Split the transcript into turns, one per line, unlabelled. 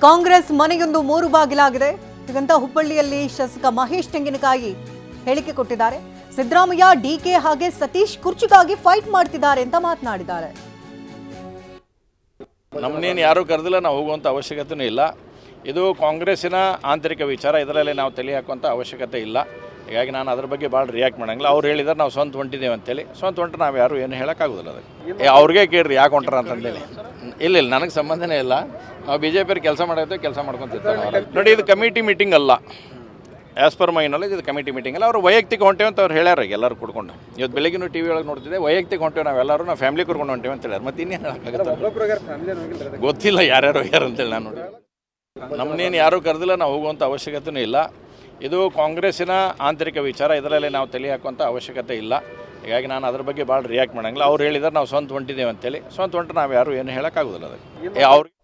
ಕಾಂಗ್ರೆಸ್ ಮನೆಯೊಂದು ಮೂರು ಬಾಗಿಲಾಗಿದೆ. ಹೀಗಂತ ಹುಬ್ಬಳ್ಳಿಯಲ್ಲಿ ಶಾಸಕ ಮಹೇಶ್ ತೆಂಗಿನಕಾಯಿ ಹೇಳಿಕೆ ಕೊಟ್ಟಿದ್ದಾರೆ. ಸಿದ್ದರಾಮಯ್ಯ, ಡಿಕೆ ಹಾಗೆ ಸತೀಶ್ ಕುರ್ಚಿಗಾಗಿ ಫೈಟ್ ಮಾಡ್ತಿದ್ದಾರೆ ಅಂತ ಮಾತನಾಡಿದ್ದಾರೆ.
ನಮ್ಮನ್ನೇನು ಯಾರೂ ಕರೆದಿಲ್ಲ, ನಾವು ಹೋಗುವಂಥ ಅವಶ್ಯಕತೆಯೂ ಇಲ್ಲ. ಇದು ಕಾಂಗ್ರೆಸ್ಸಿನ ಆಂತರಿಕ ವಿಚಾರ, ಇದರಲ್ಲಿ ನಾವು ತಲೆ ಹಾಕುವಂಥ ಅವಶ್ಯಕತೆ ಇಲ್ಲ. ಹೀಗಾಗಿ ನಾನು ಅದ್ರ ಬಗ್ಗೆ ಭಾಳ ರಿಯಾಕ್ಟ್ ಮಾಡಂಗಿಲ್ಲ. ಅವ್ರು ಹೇಳಿದ್ರೆ ನಾವು ಸ್ವಂತ ಹೊಂಟಿದ್ದೇವೆ ಅಂತೇಳಿ, ಸ್ವಂತ ಹೊಂಟ್ರೆ ನಾವು ಯಾರು ಏನು ಹೇಳೋಕ್ಕಾಗೋದಿಲ್ಲ. ಅದಕ್ಕೆ ಅವ್ರಿಗೆ ಕೇಳ್ರಿ ಯಾಕೆ ಹೊಂಟ್ರ ಅಂತಂದೇಳಿ. ಇಲ್ಲ ನನಗೆ ಸಂಬಂಧನೇ ಇಲ್ಲ. ನಾವು BJP ಕೆಲಸ ಮಾಡಿರ್ತೇವೆ, ಕೆಲಸ ಮಾಡ್ಕೊತಿರ್ತಾರೆ. ನೋಡಿ, ಇದು ಕಮಿಟಿ ಮೀಟಿಂಗ್ ಅಲ್ಲ. ಆ್ಯಸ್ ಪರ್ ಮೈ ನಾಲೆಜ್ ಇದು ಕಮಿಟಿ ಮೀಟಿಂಗ್ ಅಲ್ಲ. ಅವರು ವೈಯಕ್ತಿಕ ಹೊಂಟೇವೆ ಅಂತ ಅವ್ರು ಹೇಳ್ಯಾರ. ಎಲ್ಲರೂ ಕುಡ್ಕೊಂಡು ಇವತ್ತು ಬೆಳಗ್ಗಿನೂ TV ಒಳಗೆ ನೋಡ್ತಿದ್ದೆ, ವೈಯಕ್ತಿಕ ಹೊಂಟೇವೆ ನಾವೆಲ್ಲರೂ, ನಾವು ಫ್ಯಾಮಿಲಿ ಕರ್ಕೊಂಡು ಹೊಂಟೇವೆ ಅಂತ ಹೇಳ್ಯಾರ. ಮತ್ತೆ ಇನ್ನೇನು ಹೇಳೋಕ್ಕಾಗತ್ತೆ? ಗೊತ್ತಿಲ್ಲ ಯಾರ್ಯಾರು ಹೋಗ್ಯಾರ ಅಂತೇಳಿ. ನಾನು ನೋಡಿ, ನಮ್ಮನ್ನೇನು ಯಾರೂ ಕರೆದಿಲ್ಲ, ನಾವು ಹೋಗುವಂಥ ಅವಶ್ಯಕತೆಯೂ ಇಲ್ಲ. ಇದು ಕಾಂಗ್ರೆಸ್ಸಿನ ಆಂತರಿಕ ವಿಚಾರ, ಇದರಲ್ಲಿ ನಾವು ತಲೆ ಹಾಕುವಂಥ ಅವಶ್ಯಕತೆ ಇಲ್ಲ. ಹೀಗಾಗಿ ನಾನು ಅದ್ರ ಬಗ್ಗೆ ಭಾಳ ರಿಯಾಕ್ಟ್ ಮಾಡಂಗಿಲ್ಲ. ಅವ್ರು ಹೇಳಿದ್ರೆ ನಾವು ಸ್ವಂತ ಹೊಂಟಿದ್ದೇವೆ ಅಂತೇಳಿ, ಸ್ವಂತ ಹೊಂಟ್ರೆ ನಾವು ಯಾರು ಏನು ಹೇಳೋಕ್ಕಾಗೋದಿಲ್ಲ. ಅದಕ್ಕೆ ಅವ್ರಿಗೆ